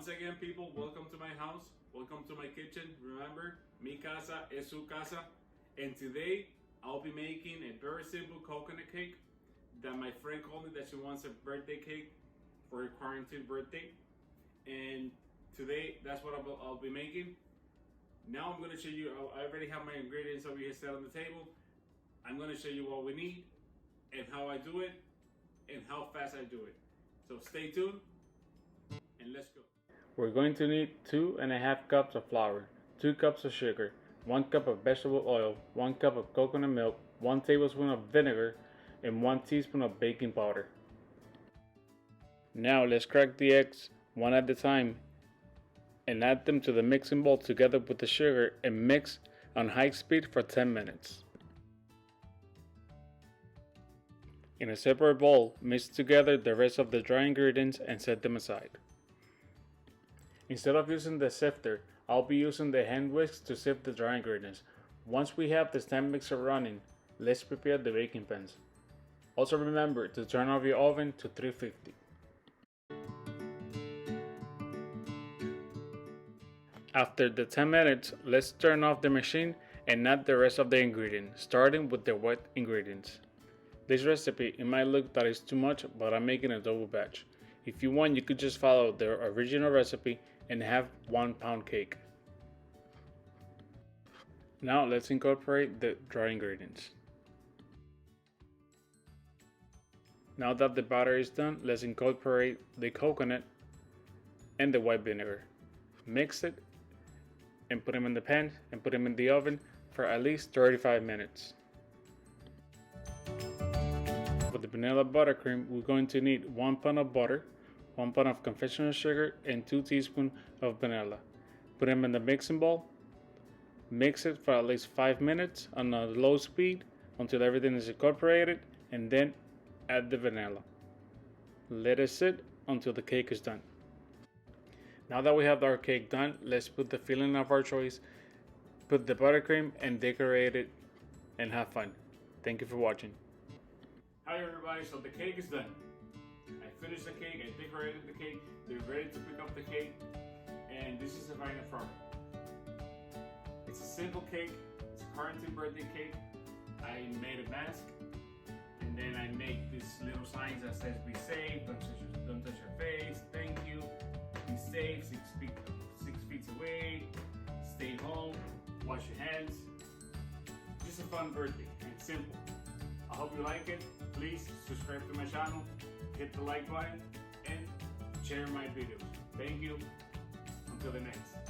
Once again, people, welcome to my house. Welcome to my kitchen. Remember, mi casa es su casa. And today, I'll be making a very simple coconut cake that my friend called me that she wants a birthday cake for her quarantine birthday. And today, that's what I'll be making. Now I'm going to show you, I already have my ingredients over here set on the table. I'm going to show you what we need and how I do it and how fast I do it. So stay tuned and let's go. We're going to need 2.5 cups of flour, 2 cups of sugar, 1 cup of vegetable oil, 1 cup of coconut milk, 1 tablespoon of vinegar, and 1 teaspoon of baking powder. Now let's crack the eggs one at a time and add them to the mixing bowl together with the sugar and mix on high speed for 10 minutes. In a separate bowl, mix together the rest of the dry ingredients and set them aside. Instead of using the sifter, I'll be using the hand whisk to sift the dry ingredients. Once we have the stand mixer running, let's prepare the baking pans. Also remember to turn off your oven to 350. After the 10 minutes, let's turn off the machine and add the rest of the ingredients, starting with the wet ingredients. This recipe, it might look that it's too much, but I'm making a double batch. If you want, you could just follow the original recipe and have 1 pound cake. Now let's incorporate the dry ingredients. Now that the batter is done, let's incorporate the coconut and the white vinegar. Mix it and put them in the pan and put them in the oven for at least 35 minutes. For the vanilla buttercream, we're going to need 1 pound of butter, 1 pound of confectioner sugar, and 2 teaspoons of vanilla. Put them in the mixing bowl. Mix it for at least 5 minutes on a low speed until everything is incorporated, and then add the vanilla. Let it sit until the cake is done. Now that we have our cake done, let's put the filling of our choice, put the buttercream, and decorate it, and have fun. Thank you for watching. Hi everybody, so the cake is done. I finished the cake, I decorated the cake, they're ready to pick up the cake, and this is the final product. It's a simple cake, it's a quarantine birthday cake. I made a mask, and then I make these little signs that says be safe, don't touch your face, thank you, be safe, 6 feet away, stay home, wash your hands. Just a fun birthday, it's simple. I hope you like it. Please subscribe to my channel, hit the like button, and share my videos. Thank you. Until the next.